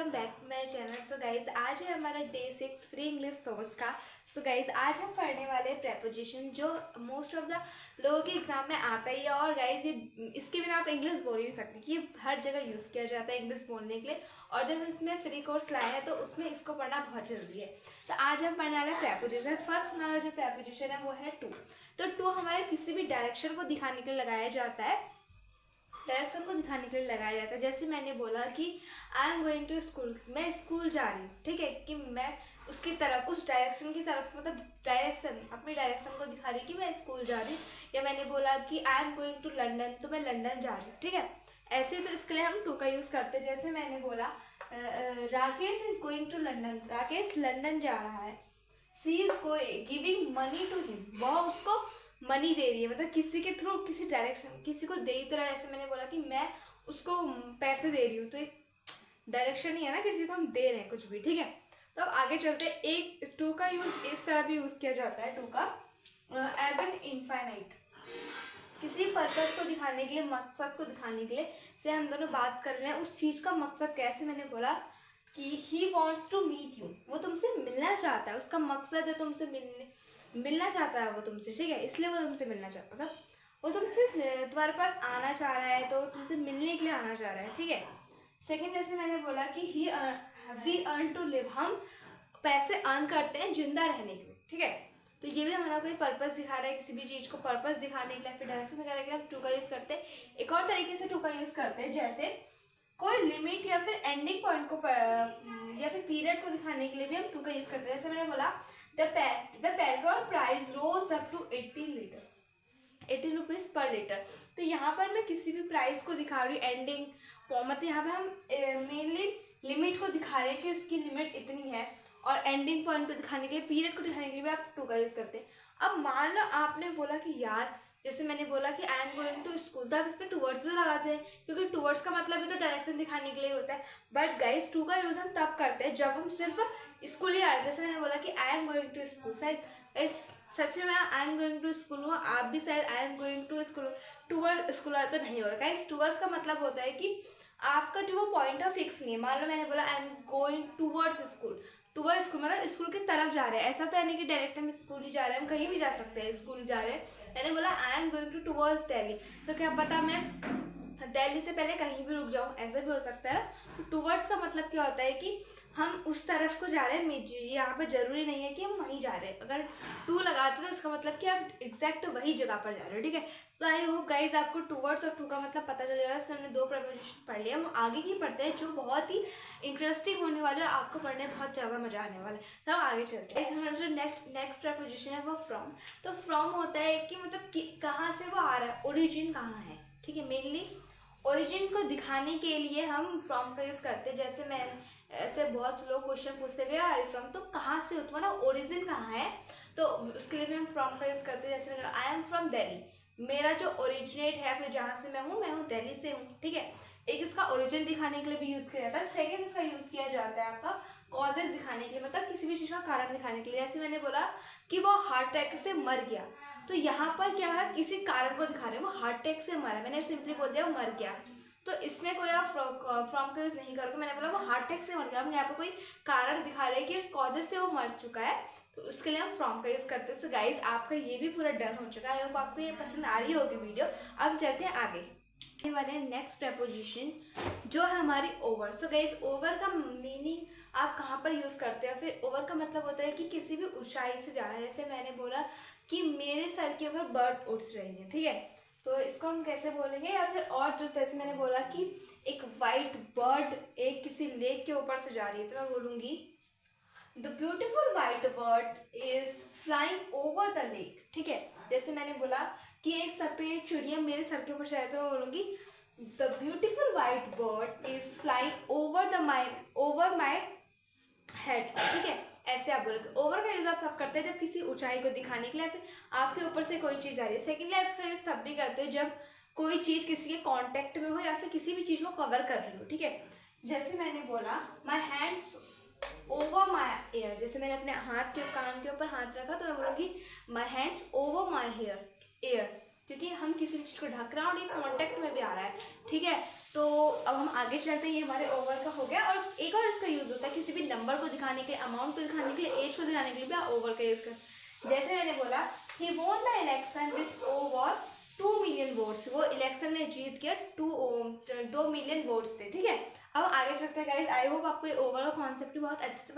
Welcome back to my channel. So guys आज है हमारा डे 6 फ्री इंग्लिश कोर्स का। सो गाइज आज हम पढ़ने वाले हैं प्रेपोजिशन, जो मोस्ट ऑफ द लोगों के एग्जाम में आता ही है। और गाइज ये इसके बिना आप इंग्लिश बोल ही नहीं सकते कि ये हर जगह यूज़ किया जाता है इंग्लिश बोलने के लिए। और जब इसमें फ्री कोर्स लाया है तो उसमें इसको पढ़ना बहुत जरूरी है। तो आज हम पढ़ने वाले प्रेपोजिशन। फर्स्ट हमारा जो प्रेपोजिशन है वो है टू। तो टू हमारे किसी भी डायरेक्शन को दिखाने के लिए लगाया जाता है, डायरेक्शन को दिखाने के लिए लगाया जाता है। जैसे मैंने बोला कि I am going to school, मैं स्कूल जा रही हूँ, ठीक है, कि मैं उसकी तरफ, उस डायरेक्शन की तरफ, मतलब डायरेक्शन, अपनी डायरेक्शन को दिखा रही कि मैं स्कूल जा रही। या मैंने बोला कि I am going to London, तो मैं लंदन जा रही हूँ, ठीक है। ऐसे तो इसके लिए हम टू का यूज़ करते हैं। जैसे मैंने बोला Rakesh is going to London, Rakesh London जा रहा है। She is giving money to him, वह उसको मनी दे रही है, मतलब किसी के थ्रू, किसी डायरेक्शन, किसी को दे ही तो रहा है। ऐसे मैंने बोला कि मैं उसको पैसे दे रही हूँ, तो एक डायरेक्शन ही है ना, किसी को हम दे रहे हैं कुछ भी, ठीक है। तो अब आगे चलते हैं। एक टू का यूज़ इस तरह भी यूज़ किया जाता है, टू का एज एन इनफाइनाइट, किसी पर्पस को दिखाने के लिए, मकसद को दिखाने के लिए। से हम दोनों बात कर रहे हैं, उस चीज़ का मकसद कैसे, मैंने बोला कि he wants to meet you, वो तुमसे मिलना चाहता है, उसका मकसद है तुमसे मिलना चाहता है वो तुमसे, ठीक है, इसलिए वो तुमसे मिलना चाहता था। वो तुमसे तुम्हारे पास आना चाह रहा है, तो तुमसे मिलने के लिए आना चाह रहा है, ठीक है। सेकंड, जैसे मैंने बोला कि वी अर्न टू लिव, हम पैसे अर्न करते हैं जिंदा रहने के लिए, ठीक है। तो ये भी हमारा कोई पर्पस दिखा रहा है, किसी भी चीज़ को पर्पस दिखाने के लिए, फिर डायरेक्शन दिखाने के लिए हम टू का यूज़ करते हैं। एक और तरीके से टू का यूज़ करते हैं, जैसे कोई लिमिट या फिर एंडिंग पॉइंट को या फिर पीरियड को दिखाने के लिए भी हम टू का यूज़ करते हैं। जैसे मैंने बोला the petrol price rose up to 18 rupees per litre. तो यहाँ पर मैं किसी भी प्राइस को दिखा रही हूँ, एंडिंग मतलब यहाँ पर हम मेनली लिमिट को दिखा रहे हैं कि उसकी लिमिट इतनी है, और एंडिंग पॉइंट को दिखाने के लिए, पीरियड को दिखाने के लिए भी आप टू का यूज़ करते हैं। अब मान लो आपने बोला कि यार, जैसे मैंने बोला कि I am going to school, तो आप इसमें टूवर्ड्स भी लगाते हैं, क्योंकि टूवर्ड्स का मतलब भी तो डायरेक्शन दिखाने के लिए होता है। बट गाइस, टू का यूज़ हम तब करते हैं जब हम सिर्फ स्कूल ही आ रहे हैं। जैसे मैंने बोला कि I am going to school, शायद सच में मैं I am going to school हूँ, आप भी शायद I am going to school, toward school आए तो नहीं होगा। गाइस, टूवर्ड्स का मतलब होता है कि आपका जो वो पॉइंट ऑफ फिक्स नहीं है। मान लो मैंने बोला I am going towards school, towards school मतलब स्कूल की तरफ जा रहे हैं, ऐसा तो है नहीं कि डायरेक्ट हम स्कूल ही जा रहे हैं, हम कहीं भी जा सकते हैं, स्कूल जा रहे हैं। मैंने बोला I am going to towards Delhi, तो क्या पता मैं दिल्ली से पहले कहीं भी रुक जाऊँ, ऐसा भी हो सकता है। तो टूवर्ड्स का मतलब क्या होता है कि हम उस तरफ को जा रहे हैं, यहाँ पर जरूरी नहीं है कि हम वहीं जा रहे हैं। अगर टू लगाते तो इसका मतलब कि आप एग्जैक्ट वही जगह पर जा रहे हो, ठीक है। तो आई होप गाइज आपको टूवर्ड्स और टू का मतलब पता चल जाएगा। हमने दो प्रेपोजिशन पढ़ लिया, हम आगे की पढ़ते हैं जो बहुत ही इंटरेस्टिंग होने वाले और आपको पढ़ने में बहुत ज़्यादा मजा आने वाला है। तो हम आगे चलते हैं। हमारा जो नेक्स्ट प्रेपोजिशन है वो फ्रॉम। तो फ्रॉम होता है कि मतलब कहाँ से वो आ रहा है, ओरिजिन कहाँ है, ठीक है। मेनली ओरिजिन को दिखाने के लिए हम फ्रॉम का यूज़ करते हैं। जैसे मैं ऐसे बहुत से लोग क्वेश्चन पूछते हुए आर फ्रॉम, तो कहाँ से तुम्हारा ओरिजिन कहाँ है, तो उसके लिए भी हम फ्रॉम का यूज़ करते हैं। जैसे आई एम फ्रॉम दिल्ली, मेरा जो ओरिजिनेट है, फिर जहाँ से मैं हूँ दिल्ली से हूँ, ठीक है। एक इसका ओरिजिन दिखाने के लिए भी यूज़ किया जाता है। सेकेंड इसका यूज़ किया जाता है आपका कॉजेज दिखाने के लिए, मतलब किसी भी चीज़ का कारण दिखाने के लिए। जैसे मैंने बोला कि वो हार्ट अटैक से मर गया, तो यहाँ पर क्या है, किसी कारण को दिखा रहे हैं, वो हार्ट अटैक से मरा, मैंने सिंपली बोल दिया वो मर गया, तो इसमें कोई आप फ्रॉम का यूज़ नहीं करोगे। मैंने बोला वो हार्ट अटैक से मर गया, हम यहाँ पर कोई कारण दिखा रहे हैं कि इस कॉजेज से वो मर चुका है, तो उसके लिए हम फ्रॉम का यूज़ करते हैं। सो गाइज आपका ये भी पूरा डन हो चुका है। आई होप आपको ये पसंद आ रही होगी वीडियो। अब चलते हैं आगे वाले नेक्स्ट प्रेपोजिशन जो है हमारी ओवर। सो गाइज ओवर का मीनिंग आप कहाँ पर यूज़ करते हैं, फिर ओवर का मतलब होता है कि किसी भी ऊंचाई से जाना। जैसे मैंने बोला कि मेरे सर के ऊपर बर्ड उड़ रही है, ठीक है, तो इसको हम कैसे बोलेंगे। या फिर और जो, जैसे मैंने बोला कि एक वाइट बर्ड एक किसी लेक के ऊपर से जा रही है, तो मैं बोलूँगी the beautiful white bird is flying over the lake, ठीक है। जैसे मैंने बोला कि एक सफ़ेद चिड़िया मेरे सर के ऊपर चढ़े, तो मैं बोलूँगी the beautiful white bird is flying over my head, ठीक है। ऐसे आप बोलोगे। ओवर का यूज़ आप तब करते हैं जब किसी ऊंचाई को दिखाने के लिए, फिर आपके ऊपर से कोई चीज़ आ रही है। सेकेंडली आप इसका यूज़ तब भी करते हो जब कोई चीज़ किसी के कांटेक्ट में हो, या फिर किसी भी चीज़ को कवर कर रही हो, ठीक है। जैसे मैंने बोला my hands over my air, जैसे मैंने अपने हाथ के कान के ऊपर हाथ रखा, तो मैं बोलूँगी my hands over my air, क्योंकि हम किसी भी चीज़ को ढक रहे हैं और ये कॉन्टेक्ट में भी आ रहा है, ठीक है। तो अब हम आगे चलते हैं। ये हमारे ओवर का हो गया। और एक और इसका दिखाने के लिए, अमाउंट को दिखाने के लिए, एज को दिखाने के लिए भी ओवर का यूज़ कर। जैसे मैंने बोला he won the election with over 2 million votes, वो इलेक्शन में जीत के 2 मिलियन वोट्स थे। ठीक है, अब आगे चलते हैं गाइज। आई होप आपको ये ओवरऑल कॉन्सेप्ट बहुत अच्छे से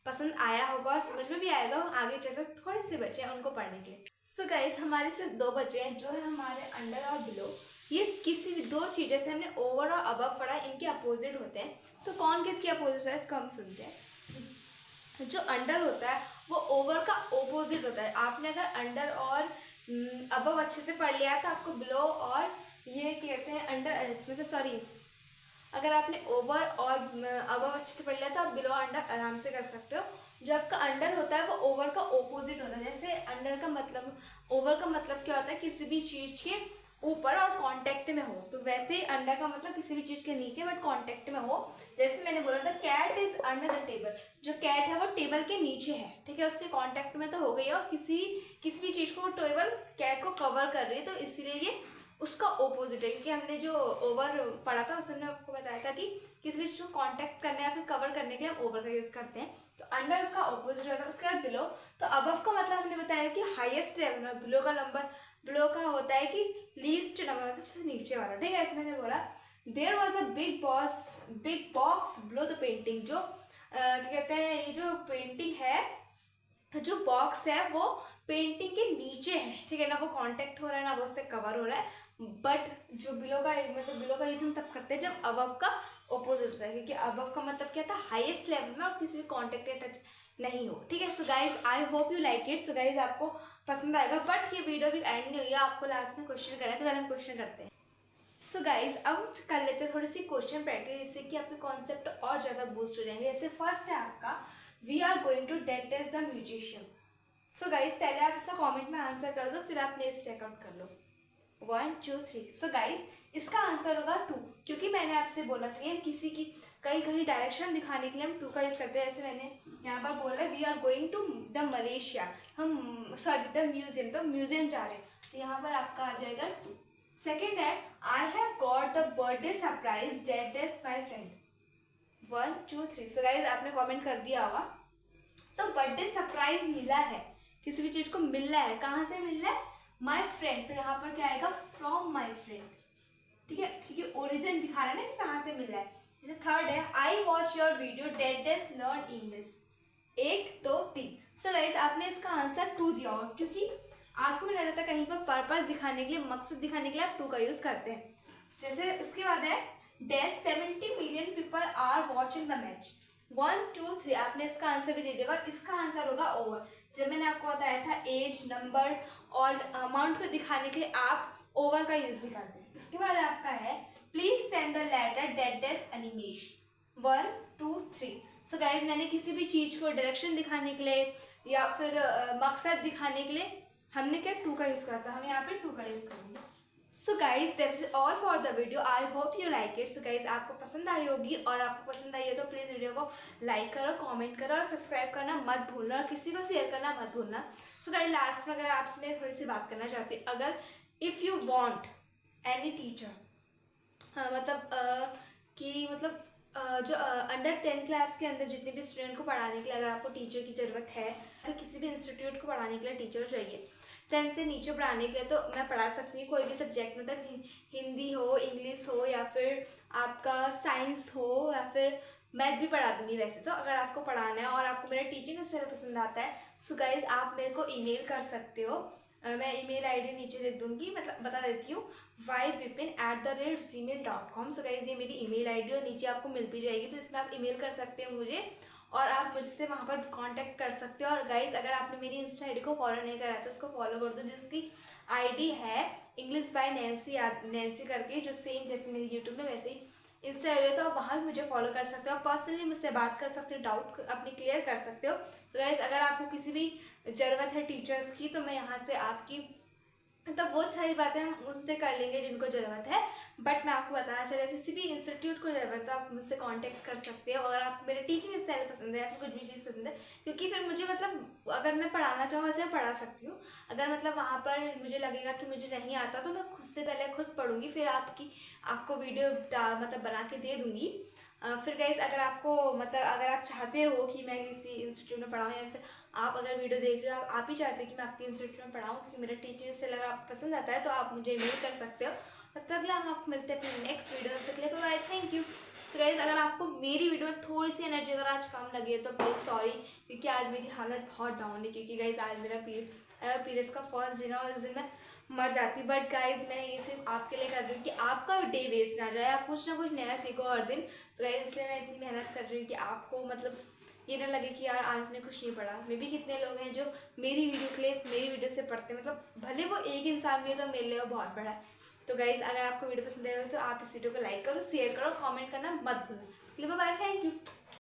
पसंद आया होगा और समझ में भी आएगा। आगे चलकर थोड़े से बच्चे हैं उनको पढ़ने के लिए। सो गाइज हमारे से 2 बच्चे हैं जो है हमारे अंडर और बिलो। ये किसी भी 2 चीज़ें से हमने ओवर और अबव पढ़ा, इनके अपोजिट होते हैं। तो कौन किसके अपोजिट है इसको हम सुनते हैं। जो अंडर होता है वो ओवर का ओपोजिट होता है। आपने अगर अंडर और अबव अच्छे से पढ़ लिया तो आपको बिलो और ये कहते हैं अंडर, इसमें से सॉरी, अगर आपने ओवर और अबव अच्छे से पढ़ लिया तो आप बिलो अंडर आराम से कर सकते हो। जो आपका अंडर होता है वो ओवर का ओपोजिट होता है। जैसे अंडर का मतलब, ओवर का मतलब क्या होता है, किसी भी चीज़ के ऊपर और कांटेक्ट में हो, तो वैसे ही अंडर का मतलब किसी भी चीज़ के नीचे बट कांटेक्ट में हो। जैसे मैंने बोला था cat is under the table, जो कैट है वो टेबल के नीचे है। ठीक है, उसके कांटेक्ट में तो हो गई और किसी भी चीज़ को वो टेबल कैट को कवर कर रही है, तो इसीलिए ये उसका ओपोजिट है। क्योंकि हमने जो ओवर पढ़ा था उसमें आपको बताया था कि किसी भी चीज़ को कॉन्टैक्ट करने या फिर कवर करने के लिए हम ओवर का यूज़ करते हैं। तो अंडर उसका ओपोजिट होता है। उसके बाद बिलो, तो अबव का मतलब हमने बताया कि हाईएस्ट लेवल में, बिलो का नंबर, बिलो का होता है कि लीस्ट नंबर, सबसे नीचे वाला। ठीक है, ऐसे मैंने बोला there was a big box below the painting. जो क्या कहते हैं, ये जो पेंटिंग है, जो बॉक्स है वो पेंटिंग के नीचे है। ठीक है ना, वो कांटेक्ट हो रहा है ना वो उससे कवर हो रहा है। बट जो बिलो का मतलब बिलो का यूज हम तब करते हैं जब अबव का ओपोजिट होता है, क्योंकि अबव का मतलब क्या था, हाईएस्ट लेवल में और किसी भी कॉन्टेक्ट के टच नहीं हो। ठीक है, so guys I hope you like it. So guys आपको पसंद आएगा, बट ये वीडियो भी एंड नहीं हुई है, आपको लास्ट में क्वेश्चन करना है, तो पहले हम क्वेश्चन करते हैं। सो गाइज अब हम कर लेते हैं थोड़ी सी क्वेश्चन प्रैक्टिस, जिससे कि आपके कॉन्सेप्ट और ज़्यादा बूस्ट हो जाएंगे। जैसे फर्स्ट है आपका, we are going to date test the musician. So guys पहले आप इसका कमेंट में आंसर कर दो, फिर आप प्लीज चेकआउट कर लो। 1 2 3। सो गाइज इसका आंसर होगा 2, क्योंकि मैंने आपसे बोला था कि किसी की कहीं डायरेक्शन दिखाने के लिए हम 2 का यूज़ करते हैं। जैसे मैंने यहाँ पर बोला है we are going to the Malaysia, हम सॉरी द म्यूजियम, तो म्यूजियम जा रहे हैं, तो यहाँ पर आपका आ जाएगा 2। सेकेंड है I have got the birthday surprise that is my friend. 1 2 3। So guys आपने कॉमेंट कर दिया होगा। तो बर्थडे सरप्राइज मिला है, किसी भी चीज़ को मिलना है, कहाँ से मिल रहा है, माई फ्रेंड, तो यहाँ पर क्या आएगा, फ्रॉम माई फ्रेंड। ठीक है, क्योंकि ओरिजिन दिखा रहा है ना कि कहाँ से मिल रहा है। जैसे थर्ड है I watch your video that is learn English. 1 2 3। So guys आपने इसका आंसर 2 दिया होगा, क्योंकि आपको भी लग रहा था कहीं पर पर्पस दिखाने के लिए, मकसद दिखाने के लिए आप 2 का यूज़ करते हैं। जैसे उसके बाद है dash 70 million people are watching the match. 1 2 3। आपने इसका आंसर भी दे दिया, इसका आंसर होगा ओवर। जब मैंने आपको बताया था एज, नंबर और अमाउंट को दिखाने के लिए आप ओवर का यूज भी करते हैं। इसके बाद आपका है please send the letter that is Animesh. 1 2 3। So guys मैंने किसी भी चीज़ को डायरेक्शन दिखाने के लिए या फिर मकसद दिखाने के लिए हमने क्या 2 का यूज़ करा था, हम यहाँ पे 2 का यूज़ करेंगे। So guys that is all for the video, I hope you like it. So guys आपको पसंद आई होगी, और आपको पसंद आई है तो प्लीज़ वीडियो को लाइक करो, कमेंट करो और सब्सक्राइब करना मत भूलना, और किसी को शेयर करना मत भूलना। सो गाइज लास्ट में अगर आपसे मैं थोड़ी सी बात करना चाहती हूँ, अगर if you want any teacher, जो अंडर 10 क्लास के अंदर जितने भी स्टूडेंट को पढ़ाने के लिए अगर आपको टीचर की ज़रूरत है, अगर किसी भी इंस्टीट्यूट को पढ़ाने के लिए टीचर चाहिए, 10 से नीचे पढ़ाने के लिए, तो मैं पढ़ा सकती हूँ कोई भी सब्जेक्ट, मतलब हिंदी हो, इंग्लिश हो, या फिर आपका साइंस हो, या फिर मैथ भी पढ़ा दूँगी वैसे तो। अगर आपको पढ़ाना है और आपको मेरा टीचिंग स्टाइल पसंद आता है, सो गाइज आप मेरे को ईमेल कर सकते हो। मैं ईमेल आईडी नीचे लिख दूँगी, मतलब बता देती हूँ, yvipin@gmail.com। सो गाइज ये मेरी ईमेल आईडी और नीचे आपको मिल भी जाएगी, तो इसमें आप ईमेल कर सकते हो मुझे, और आप मुझसे वहाँ पर कांटेक्ट कर सकते हो। और गाइज अगर आपने मेरी इंस्टा आईडी को फॉलो नहीं करा तो उसको फॉलो कर दो, जिसकी आईडी है इंग्लिश बाय नैन्सी करके, जो सेम जैसे मेरी यूट्यूब में वैसे ही इंस्टा आईडी है, तो आप वहाँ भी मुझे फॉलो कर सकते हो, पर्सनली मुझसे बात कर सकते हो, डाउट अपने क्लियर कर सकते हो। तो गाइज अगर आपको किसी भी ज़रूरत है टीचर्स की, तो मैं यहाँ से आपकी मतलब वो सारी बातें हम उनसे कर लेंगे जिनको ज़रूरत है। बट मैं आपको बताना चाहिए किसी भी इंस्टीट्यूट को ज़रूरत है तो आप मुझसे कांटेक्ट कर सकते हो, अगर आपको मेरे टीचिंग स्टाइल पसंद है या फिर कुछ भी चीज़ पसंद है, क्योंकि फिर मुझे मतलब अगर मैं पढ़ाना चाहूँ वैसे मैं पढ़ा सकती हूँ। अगर मतलब वहाँ पर मुझे लगेगा कि मुझे नहीं आता तो मैं खुद से पहले खुद पढ़ूँगी, फिर आपको वीडियो मतलब बना के दे दूँगी। फिर गाइज अगर आपको मतलब अगर आप चाहते हो कि मैं किसी इंस्टीट्यूट में पढ़ाऊँ, या फिर आप अगर वीडियो देख रहे हो आप ही चाहते हैं कि मैं आपके इंस्टीट्यूट में पढ़ाऊँ क्योंकि मेरा टीचिंग स्टाइल अगर आपको पसंद आता है तो आप मुझे मेल कर सकते हो। तब तक हम आपको मिलते हैं अपने नेक्स्ट वीडियो। तब तक के लिए बाय, थैंक यू। तो गाइज अगर आपको मेरी वीडियो में थोड़ी सी एनर्जी अगर आज कम लगी है तो प्लीज़ सॉरी, क्योंकि आज मेरी हालत बहुत डाउन है, क्योंकि गाइज आज मेरा पीरियड्स का फर्स्ट दिन है और इस दिन मैं मर जाती। बट गाइज मैं ये सिर्फ आपके लिए कर रही हूँ कि आपका डे वेस्ट ना जाए, आप कुछ ना कुछ नया सीखो हर दिन। तो गाइज इसलिए मैं इतनी मेहनत कर रही हूँ कि आपको मतलब ये ना लगे कि यार आज ने कुछ नहीं पढ़ा। मे भी कितने लोग हैं जो मेरी वीडियो के लिए मेरी वीडियो से पढ़ते हैं, मतलब भले वो एक इंसान भी है तो मेरे लिए वो बहुत बड़ा है। तो गाइज अगर आपको वीडियो पसंद आएगा तो आप इस वीडियो को लाइक करो, शेयर करो, कमेंट करना मत भूलो। Bye, thank you.